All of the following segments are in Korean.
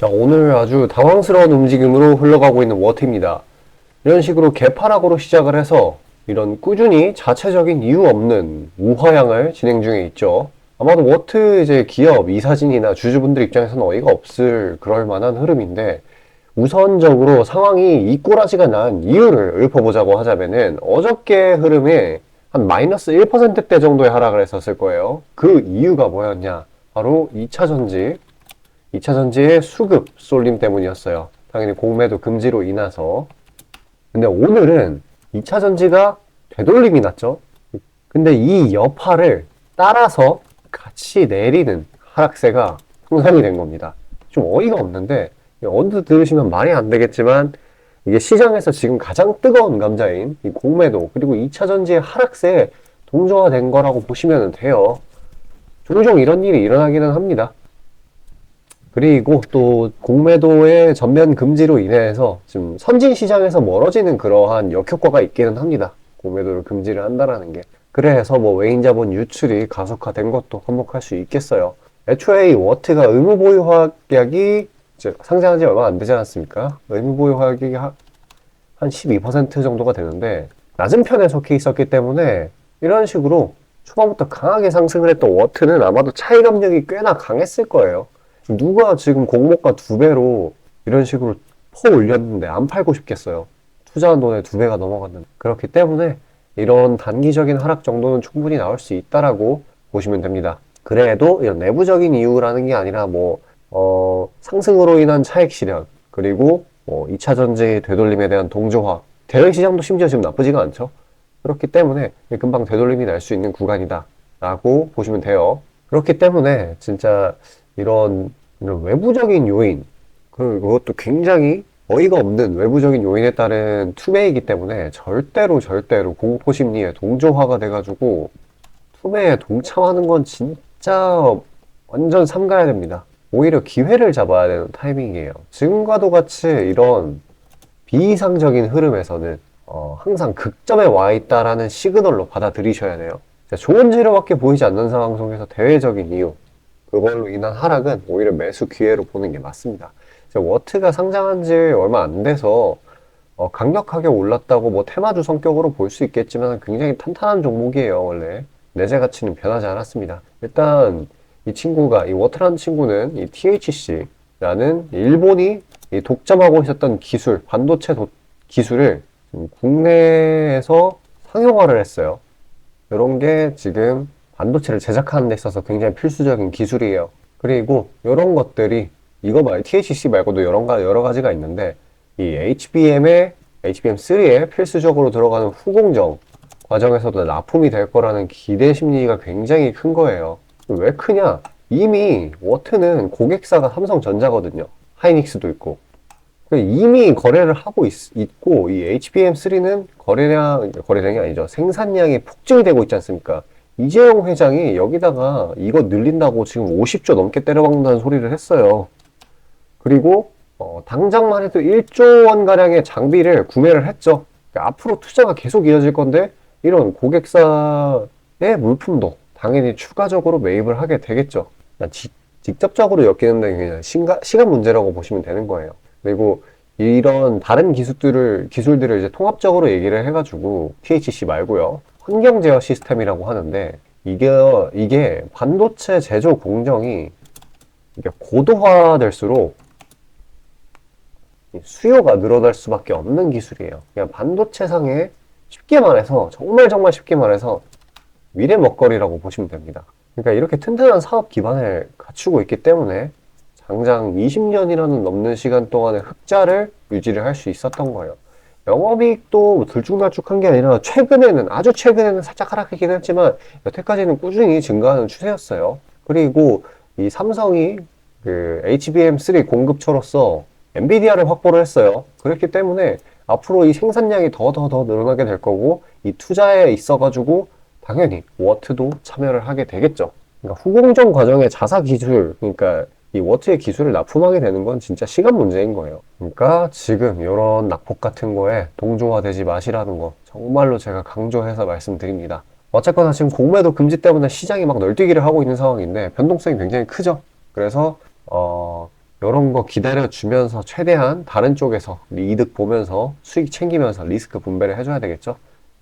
자, 오늘 아주 당황스러운 움직임으로 흘러가고 있는 워트입니다. 이런 식으로 개파락으로 시작을 해서 이런 꾸준히 자체적인 이유 없는 우하향을 진행 중에 있죠. 아마도 워트 이제 기업 이사진이나 주주분들 입장에서는 어이가 없을 그럴 만한 흐름인데, 우선적으로 상황이 이 꼬라지가 난 이유를 읊어보자고 하자면은 어저께 흐름에 한 마이너스 1%대 정도의 하락을 했었을 거예요. 그 이유가 뭐였냐? 바로 2차전지의 수급 쏠림 때문이었어요. 당연히 공매도 금지로 인해서. 근데 오늘은 2차전지가 되돌림이 났죠. 근데 이 여파를 따라서 같이 내리는 하락세가 형성이 된 겁니다. 좀 어이가 없는데, 언뜻 들으시면 말이 안 되겠지만, 이게 시장에서 지금 가장 뜨거운 감자인 이 공매도, 그리고 2차전지의 하락세에 동조화된 거라고 보시면 돼요. 종종 이런 일이 일어나기는 합니다. 그리고 또 공매도의 전면 금지로 인해서 지금 선진 시장에서 멀어지는 그러한 역효과가 있기는 합니다. 공매도를 금지를 한다라는 게. 그래서 뭐 외인 자본 유출이 가속화된 것도 한몫할 수 있겠어요. 애초에 이 워트가 의무보유화약이 이제 상장한 지 얼마 안 되지 않았습니까? 의무보유화약이 한 12% 정도가 되는데 낮은 편에 속해 있었기 때문에 이런 식으로 초반부터 강하게 상승을 했던 워트는 아마도 차익 압력이 꽤나 강했을 거예요. 누가 지금 공모가 2배로 이런 식으로 퍼 올렸는데 안 팔고 싶겠어요. 투자한 돈의 2배가 넘어갔는데. 그렇기 때문에 이런 단기적인 하락 정도는 충분히 나올 수 있다라고 보시면 됩니다. 그래도 이런 내부적인 이유라는 게 아니라 상승으로 인한 차익 실현, 그리고 2차전지 되돌림에 대한 동조화, 대외시장도 심지어 지금 나쁘지가 않죠. 그렇기 때문에 금방 되돌림이 날 수 있는 구간이다 라고 보시면 돼요. 그렇기 때문에 진짜 이런 외부적인 요인, 그것도 굉장히 어이가 없는 외부적인 요인에 따른 투매이기 때문에 절대로 공포심리에 동조화가 돼가지고 투매에 동참하는 건 진짜 완전 삼가야 됩니다. 오히려 기회를 잡아야 되는 타이밍이에요. 지금과도 같이 이런 비이상적인 흐름에서는 항상 극점에 와 있다라는 시그널로 받아들이셔야 돼요. 좋은 재료밖에 보이지 않는 상황 속에서 대외적인 이유, 그걸로 인한 하락은 오히려 매수 기회로 보는 게 맞습니다. 워트가 상장한 지 얼마 안 돼서 강력하게 올랐다고 테마주 성격으로 볼 수 있겠지만 굉장히 탄탄한 종목이에요. 원래 내재 가치는 변하지 않았습니다. 일단 이 워트라는 친구는 이 THC라는 일본이 독점하고 있었던 기술, 반도체 기술을 국내에서 상용화를 했어요. 이런 게 지금 반도체를 제작하는 데 있어서 굉장히 필수적인 기술이에요. 그리고 이런 것들이 THC 말고도 여러 가지가 있는데 이 HBM3에 필수적으로 들어가는 후공정 과정에서도 납품이 될 거라는 기대 심리가 굉장히 큰 거예요. 왜 크냐? 이미 워트는 고객사가 삼성전자거든요. 하이닉스도 있고. 이미 거래를 하고 있고 이 HBM3는 거래량이 아니죠. 생산량이 폭증이 되고 있지 않습니까? 이재용 회장이 여기다가 이거 늘린다고 지금 50조 넘게 때려박는다는 소리를 했어요. 그리고 당장만 해도 1조 원가량의 장비를 구매를 했죠. 그러니까 앞으로 투자가 계속 이어질 건데 이런 고객사의 물품도 당연히 추가적으로 매입을 하게 되겠죠. 직접적으로 엮이는데 그냥 시간 문제라고 보시면 되는 거예요. 그리고 이런 다른 기술들을 이제 통합적으로 얘기를 해가지고 THC 말고요. 환경 제어 시스템이라고 하는데 이게 반도체 제조 공정이 이게 고도화될수록 수요가 늘어날 수밖에 없는 기술이에요. 그냥 반도체상에 쉽게 말해서 정말 쉽게 말해서 미래 먹거리라고 보시면 됩니다. 그러니까 이렇게 튼튼한 사업 기반을 갖추고 있기 때문에 장장 20년이라는 넘는 시간 동안의 흑자를 유지를 할 수 있었던 거예요. 영업이익도 들쭉날쭉한 게 아니라 아주 최근에는 살짝 하락하긴 했지만 여태까지는 꾸준히 증가하는 추세였어요. 그리고 이 삼성이 HBM3 공급처로서 엔비디아를 확보를 했어요. 그렇기 때문에 앞으로 이 생산량이 더 늘어나게 될 거고 이 투자에 있어가지고 당연히 워트도 참여를 하게 되겠죠. 그러니까 후공정 과정의 자사 기술, 그러니까 이 워트의 기술을 납품하게 되는 건 진짜 시간 문제인 거예요. 그러니까 지금 이런 낙폭 같은 거에 동조화되지 마시라는 거 정말로 제가 강조해서 말씀드립니다. 어쨌거나 지금 공매도 금지 때문에 시장이 막 널뛰기를 하고 있는 상황인데 변동성이 굉장히 크죠. 그래서 이런 거 기다려주면서 최대한 다른 쪽에서 이득 보면서 수익 챙기면서 리스크 분배를 해줘야 되겠죠.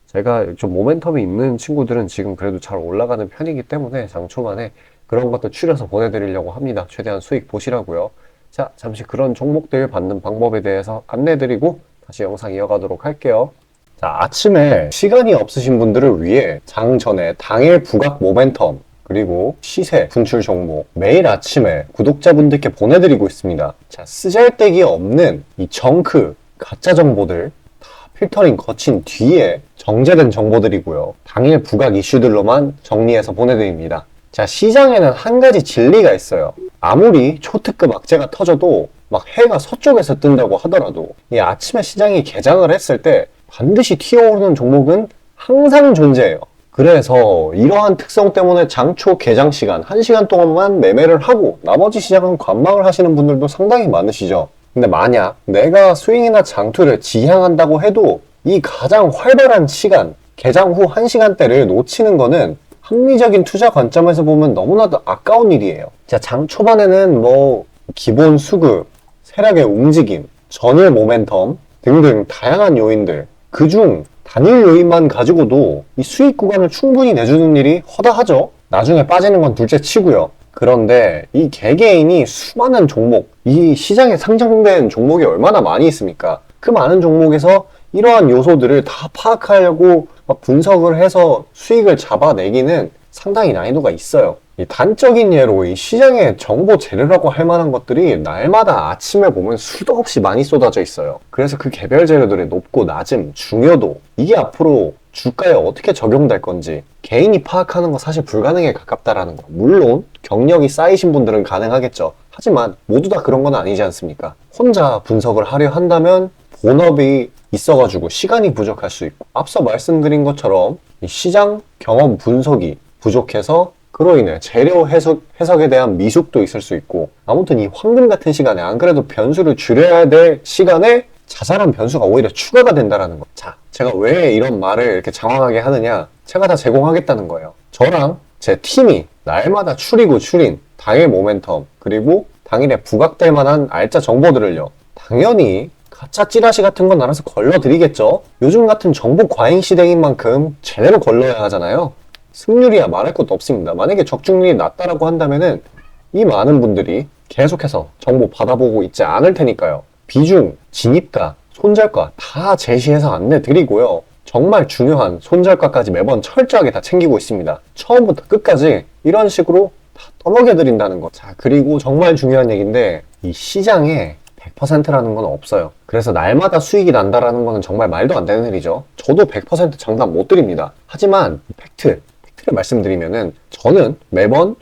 제가 좀 모멘텀이 있는 친구들은 지금 그래도 잘 올라가는 편이기 때문에 장 초반에 그런 것도 추려서 보내드리려고 합니다. 최대한 수익 보시라고요. 자, 잠시 그런 종목들 받는 방법에 대해서 안내드리고 다시 영상 이어가도록 할게요. 자, 아침에 시간이 없으신 분들을 위해 장 전에 당일 부각 모멘텀 그리고 시세 분출 종목 매일 아침에 구독자분들께 보내드리고 있습니다. 자, 쓰잘데기 없는 이 정크 가짜 정보들 다 필터링 거친 뒤에 정제된 정보들이고요. 당일 부각 이슈들로만 정리해서 보내드립니다. 자, 시장에는 한 가지 진리가 있어요. 아무리 초특급 악재가 터져도 막 해가 서쪽에서 뜬다고 하더라도 이 아침에 시장이 개장을 했을 때 반드시 튀어오르는 종목은 항상 존재해요. 그래서 이러한 특성 때문에 장초 개장 시간 1시간 동안만 매매를 하고 나머지 시장은 관망을 하시는 분들도 상당히 많으시죠. 근데 만약 내가 스윙이나 장투를 지향한다고 해도 이 가장 활발한 시간, 개장 후 1시간대를 놓치는 거는 합리적인 투자 관점에서 보면 너무나도 아까운 일이에요. 자, 장 초반에는 뭐 기본 수급, 세력의 움직임, 전일 모멘텀 등등 다양한 요인들, 그중 단일 요인만 가지고도 이 수익 구간을 충분히 내주는 일이 허다하죠. 나중에 빠지는 건 둘째 치고요. 그런데 이 개개인이 수많은 종목, 이 시장에 상장된 종목이 얼마나 많이 있습니까? 그 많은 종목에서 이러한 요소들을 다 파악하려고 분석을 해서 수익을 잡아내기는 상당히 난이도가 있어요. 이 단적인 예로 이 시장의 정보 재료라고 할 만한 것들이 날마다 아침에 보면 수도 없이 많이 쏟아져 있어요. 그래서 그 개별 재료들의 높고 낮음, 중요도 이게 앞으로 주가에 어떻게 적용될 건지 개인이 파악하는 거 사실 불가능에 가깝다라는 거. 물론 경력이 쌓이신 분들은 가능하겠죠. 하지만 모두 다 그런 건 아니지 않습니까? 혼자 분석을 하려 한다면 본업이 있어가지고 시간이 부족할 수 있고 앞서 말씀드린 것처럼 이 시장 경험 분석이 부족해서 그로 인해 재료 해석에 대한 미숙도 있을 수 있고 아무튼 이 황금 같은 시간에 안 그래도 변수를 줄여야 될 시간에 자잘한 변수가 오히려 추가가 된다는 거. 자, 제가 왜 이런 말을 이렇게 장황하게 하느냐? 제가 다 제공하겠다는 거예요. 저랑 제 팀이 날마다 추린 당일 모멘텀 그리고 당일에 부각될 만한 알짜 정보들을요. 당연히 가짜 찌라시 같은 건 알아서 걸러드리겠죠. 요즘 같은 정보 과잉 시대인 만큼 제대로 걸러야 하잖아요. 승률이야 말할 것도 없습니다. 만약에 적중률이 낮다라고 한다면은 이 많은 분들이 계속해서 정보 받아보고 있지 않을 테니까요. 비중, 진입가, 손절가 다 제시해서 안내드리고요. 정말 중요한 손절가까지 매번 철저하게 다 챙기고 있습니다. 처음부터 끝까지 이런 식으로 다 떠먹여드린다는 거. 자, 그리고 정말 중요한 얘기인데 이 시장에 100%라는 건 없어요. 그래서 날마다 수익이 난다라는 거는 정말 말도 안 되는 일이죠. 저도 100% 장담 못 드립니다. 하지만 팩트를 말씀드리면은 저는 매번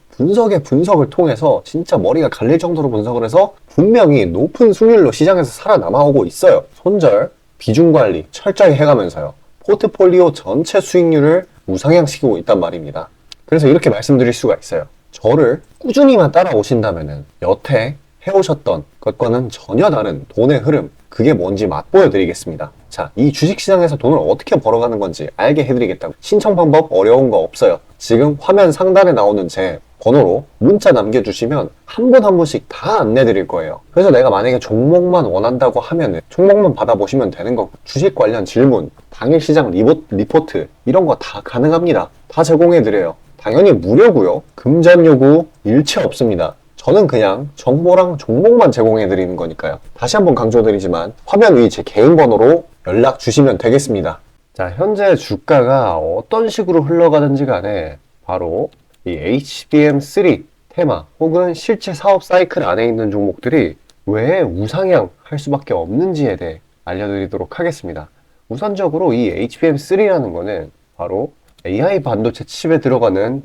분석을 통해서 진짜 머리가 갈릴 정도로 분석을 해서 분명히 높은 수익률로 시장에서 살아남아오고 있어요. 손절, 비중 관리 철저히 해가면서요. 포트폴리오 전체 수익률을 우상향시키고 있단 말입니다. 그래서 이렇게 말씀드릴 수가 있어요. 저를 꾸준히만 따라오신다면은 여태 해오셨던 것과는 전혀 다른 돈의 흐름, 그게 뭔지 맛보여 드리겠습니다. 자, 이 주식시장에서 돈을 어떻게 벌어가는 건지 알게 해드리겠다고. 신청 방법 어려운 거 없어요. 지금 화면 상단에 나오는 제 번호로 문자 남겨주시면 한 분 한 분씩 다 안내드릴 거예요. 그래서 내가 만약에 종목만 원한다고 하면은 종목만 받아보시면 되는 거고 주식 관련 질문, 당일 시장 리포트 이런 거 다 가능합니다. 다 제공해드려요. 당연히 무료고요. 금전 요구 일체 없습니다. 저는 그냥 정보랑 종목만 제공해드리는 거니까요. 다시 한번 강조드리지만 화면 위 제 개인 번호로 연락 주시면 되겠습니다. 자, 현재 주가가 어떤 식으로 흘러가는지 간에 바로 이 HBM3 테마 혹은 실제 사업 사이클 안에 있는 종목들이 왜 우상향 할 수밖에 없는지에 대해 알려드리도록 하겠습니다. 우선적으로 이 HBM3라는 거는 바로 AI 반도체 칩에 들어가는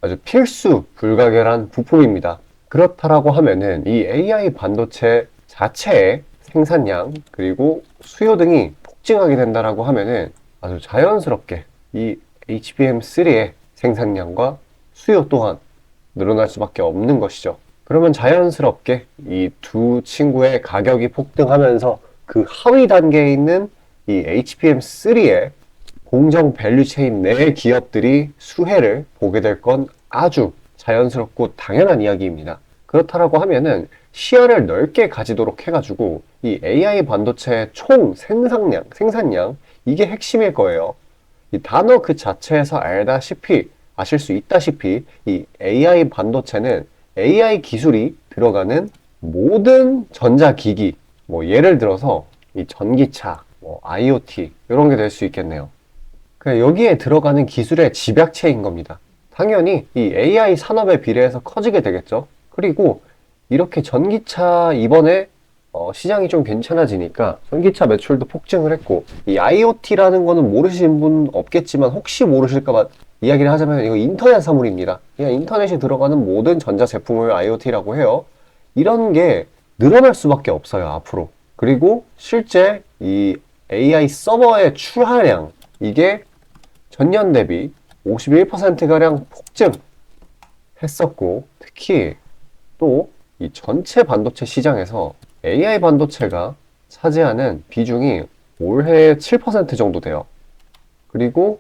아주 필수 불가결한 부품입니다. 그렇다라고 하면은 이 AI 반도체 자체의 생산량 그리고 수요 등이 폭증하게 된다라고 하면은 아주 자연스럽게 이 HBM3의 생산량과 수요 또한 늘어날 수밖에 없는 것이죠. 그러면 자연스럽게 이 두 친구의 가격이 폭등하면서 그 하위 단계에 있는 이 HBM3의 공정 밸류 체인 내 기업들이 수혜를 보게 될 건 아주 자연스럽고 당연한 이야기입니다. 그렇다라고 하면은 시야를 넓게 가지도록 해가지고 이 AI 반도체의 총 생산량, 이게 핵심일 거예요. 이 단어 그 자체에서 아실 수 있다시피 이 AI 반도체는 AI 기술이 들어가는 모든 전자기기, 뭐 예를 들어서 이 전기차, 뭐 IoT 이런 게 될 수 있겠네요. 여기에 들어가는 기술의 집약체인 겁니다. 당연히 이 AI 산업에 비례해서 커지게 되겠죠. 그리고 이렇게 전기차 이번에 시장이 좀 괜찮아지니까 전기차 매출도 폭증을 했고, 이 IoT라는 거는 모르시는 분 없겠지만 혹시 모르실까봐 이야기를 하자면 이거 인터넷 사물입니다. 그냥 인터넷이 들어가는 모든 전자제품을 IoT라고 해요. 이런 게 늘어날 수밖에 없어요, 앞으로. 그리고 실제 이 AI 서버의 출하량, 이게 전년 대비 51%가량 폭증했었고, 특히 또 이 전체 반도체 시장에서 AI 반도체가 차지하는 비중이 올해 7% 정도 돼요. 그리고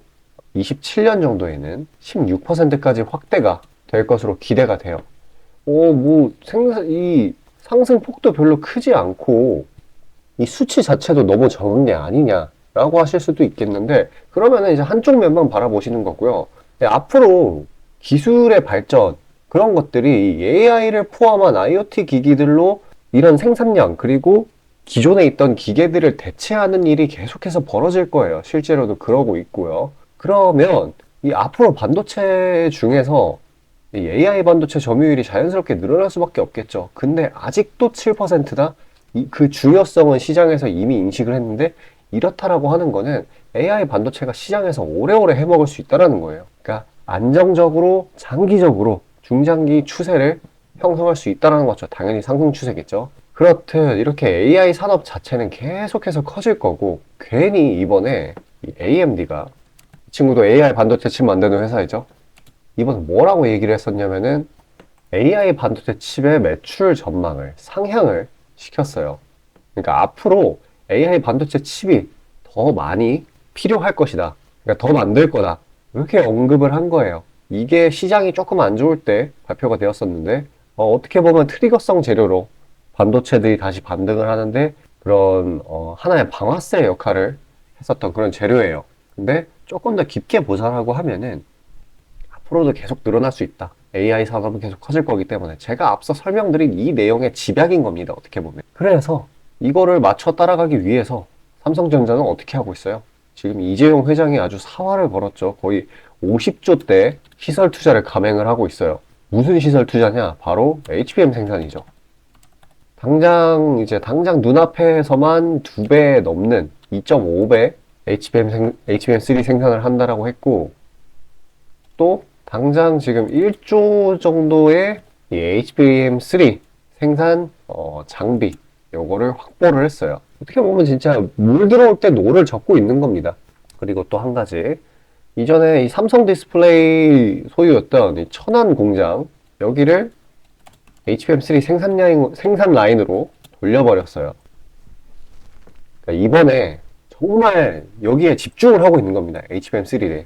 27년 정도에는 16%까지 확대가 될 것으로 기대가 돼요. 이 상승폭도 별로 크지 않고 이 수치 자체도 너무 적은 게 아니냐라고 하실 수도 있겠는데, 그러면은 이제 한쪽 면만 바라보시는 거고요. 앞으로 기술의 발전, 그런 것들이 AI를 포함한 IoT 기기들로 이런 생산량, 그리고 기존에 있던 기계들을 대체하는 일이 계속해서 벌어질 거예요. 실제로도 그러고 있고요. 그러면 이 앞으로 반도체 중에서 이 AI 반도체 점유율이 자연스럽게 늘어날 수밖에 없겠죠. 근데 아직도 7%다? 그 중요성은 시장에서 이미 인식을 했는데, 이렇다라고 하는 거는 AI 반도체가 시장에서 오래오래 해먹을 수 있다는 거예요. 그러니까 안정적으로 장기적으로 중장기 추세를 형성할 수 있다는 거죠. 당연히 상승 추세겠죠. 그렇듯 이렇게 AI 산업 자체는 계속해서 커질 거고, 괜히 이번에 이 AMD가, 이 친구도 AI 반도체 칩 만드는 회사이죠. 이번에 뭐라고 얘기를 했었냐면은 AI 반도체 칩의 매출 전망을 상향을 시켰어요. 그러니까 앞으로 AI 반도체 칩이 더 많이 필요할 것이다. 그러니까 더 만들 거다. 이렇게 언급을 한 거예요. 이게 시장이 조금 안 좋을 때 발표가 되었었는데, 어떻게 보면 트리거성 재료로 반도체들이 다시 반등을 하는데 그런 하나의 방아쇠 역할을 했었던 그런 재료예요. 근데 조금 더 깊게 보자라고 하면은 앞으로도 계속 늘어날 수 있다. AI 산업은 계속 커질 거기 때문에 제가 앞서 설명드린 이 내용의 집약인 겁니다. 어떻게 보면. 그래서 이거를 맞춰 따라가기 위해서 삼성전자는 어떻게 하고 있어요? 지금 이재용 회장이 아주 사활을 걸었죠. 거의 50조대 시설 투자를 감행을 하고 있어요. 무슨 시설 투자냐? 바로 HBM 생산이죠. 당장 눈앞에서만 2배 넘는 2.5배 HBM3 생산을 한다라고 했고, 또 당장 지금 1조 정도의 이 HBM3 생산 장비, 요거를 확보를 했어요. 어떻게 보면 진짜 물 들어올 때 노를 젓고 있는 겁니다. 그리고 또 한 가지, 이전에 이 삼성 디스플레이 소유였던 이 천안 공장, 여기를 HBM3 생산 라인으로 돌려버렸어요. 그러니까 이번에 정말 여기에 집중을 하고 있는 겁니다. HBM3를.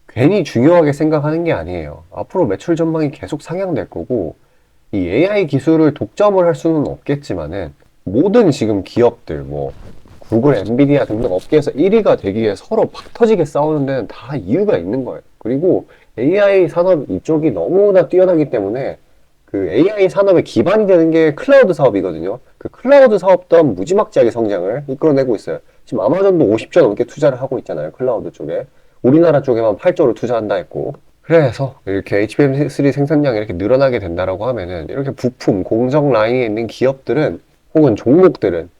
괜히 중요하게 생각하는 게 아니에요. 앞으로 매출 전망이 계속 상향될 거고, 이 AI 기술을 독점을 할 수는 없겠지만은 모든 지금 기업들, 뭐 구글, 엔비디아 등등 업계에서 1위가 되기 위해 서로 박 터지게 싸우는 데는 다 이유가 있는 거예요. 그리고 AI 산업 이쪽이 너무나 뛰어나기 때문에 그 AI 산업의 기반이 되는 게 클라우드 사업이거든요. 그 클라우드 사업 또한 무지막지하게 성장을 이끌어내고 있어요. 지금 아마존도 50조 넘게 투자를 하고 있잖아요. 클라우드 쪽에. 우리나라 쪽에만 8조를 투자한다 했고. 그래서 이렇게 HBM3 생산량이 이렇게 늘어나게 된다라고 하면은 이렇게 부품, 공정 라인에 있는 기업들은 혹은 종목들은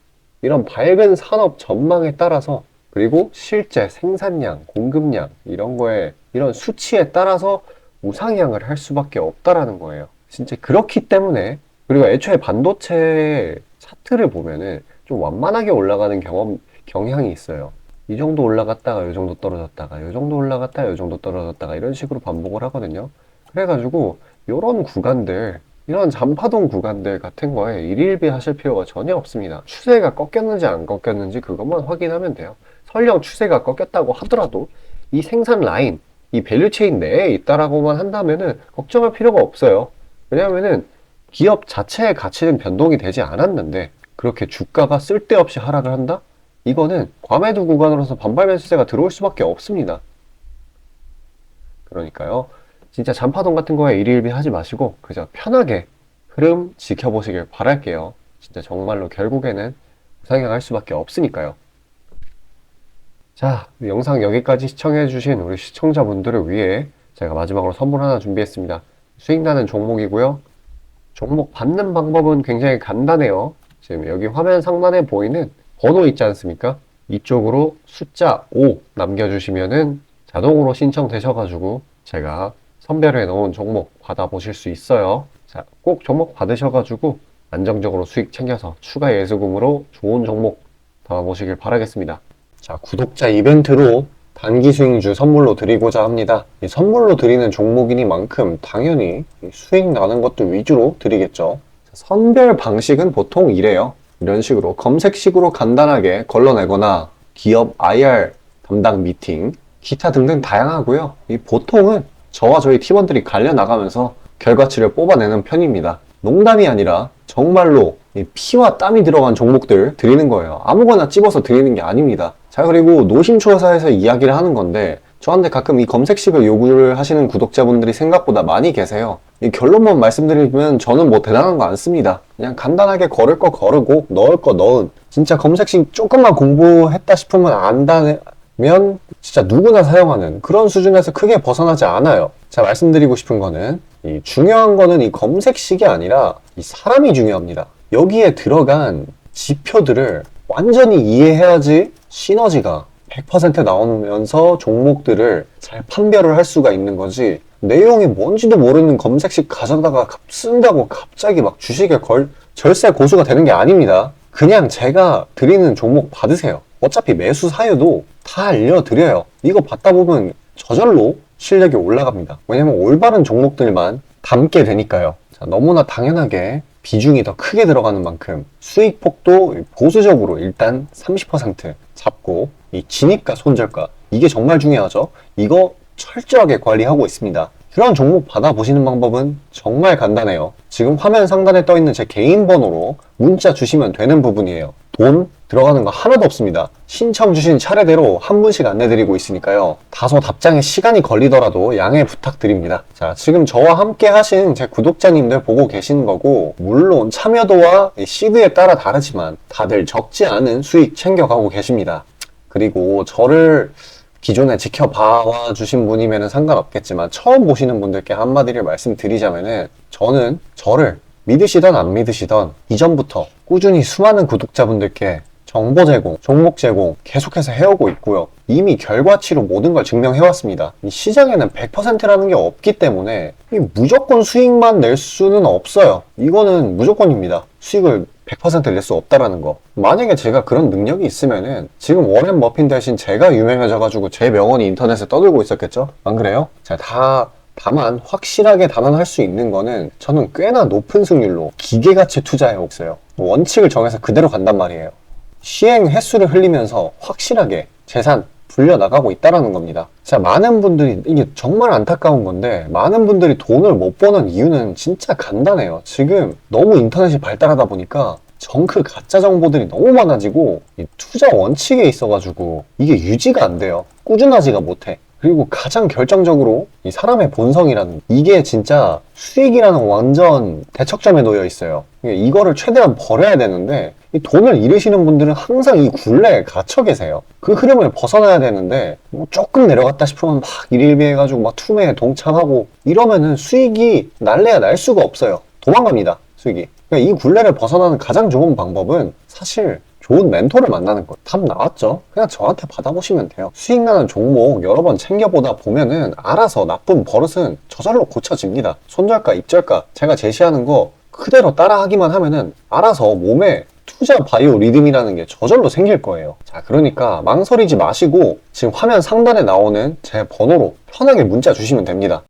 이런 밝은 산업 전망에 따라서, 그리고 실제 생산량, 공급량, 이런 거에, 이런 수치에 따라서 우상향을 할 수밖에 없다라는 거예요. 진짜 그렇기 때문에, 그리고 애초에 반도체 차트를 보면은 좀 완만하게 올라가는 경향이 있어요. 이 정도 올라갔다가 이 정도 떨어졌다가 이 정도 올라갔다가 이 정도 떨어졌다가 이런 식으로 반복을 하거든요. 그래가지고 이런 구간들, 이런 잔파동 구간들 같은 거에 일일비 하실 필요가 전혀 없습니다. 추세가 꺾였는지 안 꺾였는지 그것만 확인하면 돼요. 설령 추세가 꺾였다고 하더라도 이 생산 라인, 이 밸류체인 내에 있다라고만 한다면은 걱정할 필요가 없어요. 왜냐하면은 기업 자체의 가치는 변동이 되지 않았는데 그렇게 주가가 쓸데없이 하락을 한다? 이거는 과매도 구간으로서 반발 매수세가 들어올 수밖에 없습니다. 그러니까요, 진짜 잔파동 같은 거에 일희일비 하지 마시고 그저 편하게 흐름 지켜보시길 바랄게요. 진짜 정말로 결국에는 상향할 수밖에 없으니까요. 자, 영상 여기까지 시청해주신 우리 시청자분들을 위해 제가 마지막으로 선물 하나 준비했습니다. 수익 나는 종목이고요. 종목 받는 방법은 굉장히 간단해요. 지금 여기 화면 상단에 보이는 번호 있지 않습니까? 이쪽으로 숫자 5 남겨주시면은 자동으로 신청되셔가지고 제가 선별해 놓은 종목 받아보실 수 있어요. 자, 꼭 종목 받으셔가지고 안정적으로 수익 챙겨서 추가 예수금으로 좋은 종목 담아보시길 바라겠습니다. 자, 구독자 이벤트로 단기 수익주 선물로 드리고자 합니다. 이 선물로 드리는 종목이니만큼 당연히 수익 나는 것들 위주로 드리겠죠. 선별 방식은 보통 이래요. 이런 식으로 검색식으로 간단하게 걸러내거나 기업 IR 담당 미팅, 기타 등등 다양하고요. 이 보통은 저와 저희 팀원들이 갈려 나가면서 결과치를 뽑아내는 편입니다. 농담이 아니라 정말로 피와 땀이 들어간 종목들 드리는 거예요. 아무거나 찝어서 드리는 게 아닙니다. 자, 그리고 노심초사에서 이야기를 하는 건데 저한테 가끔 이 검색식을 요구를 하시는 구독자분들이 생각보다 많이 계세요. 이 결론만 말씀드리면 저는 뭐 대단한 거 안 씁니다. 그냥 간단하게 걸을 거 거르고 넣을 거 넣은, 진짜 검색식 조금만 공부했다 싶으면 안다면 진짜 누구나 사용하는 그런 수준에서 크게 벗어나지 않아요. 자, 말씀드리고 싶은 거는 이 중요한 거는 이 검색식이 아니라 이 사람이 중요합니다. 여기에 들어간 지표들을 완전히 이해해야지 시너지가 100% 나오면서 종목들을 잘 판별을 할 수가 있는 거지, 내용이 뭔지도 모르는 검색식 가져다가 쓴다고 갑자기 막 주식에 절세 고수가 되는 게 아닙니다. 그냥 제가 드리는 종목 받으세요. 어차피 매수 사유도 다 알려드려요. 이거 받다 보면 저절로 실력이 올라갑니다. 왜냐면 올바른 종목들만 담게 되니까요. 자, 너무나 당연하게 비중이 더 크게 들어가는 만큼 수익폭도 보수적으로 일단 30% 잡고, 이 진입가 손절가 이게 정말 중요하죠. 이거 철저하게 관리하고 있습니다. 그런 종목 받아보시는 방법은 정말 간단해요. 지금 화면 상단에 떠있는 제 개인 번호로 문자 주시면 되는 부분이에요. 돈 들어가는 거 하나도 없습니다. 신청 주신 차례대로 한 분씩 안내드리고 있으니까요. 다소 답장에 시간이 걸리더라도 양해 부탁드립니다. 자, 지금 저와 함께 하신 제 구독자님들 보고 계시는 거고, 물론 참여도와 시드에 따라 다르지만 다들 적지 않은 수익 챙겨가고 계십니다. 그리고 저를 기존에 지켜봐 주신 분이면 상관없겠지만 처음 보시는 분들께 한마디를 말씀드리자면은, 저는 저를 믿으시던 안 믿으시던 이전부터 꾸준히 수많은 구독자분들께 정보 제공, 종목 제공 계속해서 해오고 있고요. 이미 결과치로 모든 걸 증명해왔습니다. 이 시장에는 100%라는 게 없기 때문에 무조건 수익만 낼 수는 없어요. 이거는 무조건입니다. 수익을 100% 낼 수 없다라는 거. 만약에 제가 그런 능력이 있으면은 지금 워렌 버핏 대신 제가 유명해져가지고 제 명언이 인터넷에 떠들고 있었겠죠? 안 그래요? 자, 다만 확실하게 단언할 수 있는 거는 저는 꽤나 높은 승률로 기계같이 투자해 있어요. 원칙을 정해서 그대로 간단 말이에요. 시행 횟수를 흘리면서 확실하게 재산 불려나가고 있다라는 겁니다. 자, 많은 분들이, 이게 정말 안타까운 건데, 많은 분들이 돈을 못 버는 이유는 진짜 간단해요. 지금 너무 인터넷이 발달하다 보니까 정크 가짜 정보들이 너무 많아지고 이 투자 원칙에 있어가지고 이게 유지가 안 돼요. 꾸준하지가 못해. 그리고 가장 결정적으로 이 사람의 본성이라는, 이게 진짜 수익이라는 완전 대척점에 놓여 있어요. 이거를 최대한 버려야 되는데 이 돈을 잃으시는 분들은 항상 이 굴레에 갇혀 계세요. 그 흐름을 벗어나야 되는데 뭐 조금 내려갔다 싶으면 막 일일비해가지고 막 투매에 동참하고 이러면은 수익이 날래야 날 수가 없어요. 도망갑니다, 수익이. 그러니까 이 굴레를 벗어나는 가장 좋은 방법은 사실 좋은 멘토를 만나는 거예요. 답 나왔죠? 그냥 저한테 받아보시면 돼요. 수익 나는 종목 여러 번 챙겨보다 보면은 알아서 나쁜 버릇은 저절로 고쳐집니다. 손절가, 입절가 제가 제시하는 거 그대로 따라하기만 하면은 알아서 몸에 투자 바이오 리듬이라는 게 저절로 생길 거예요. 자, 그러니까 망설이지 마시고 지금 화면 상단에 나오는 제 번호로 편하게 문자 주시면 됩니다.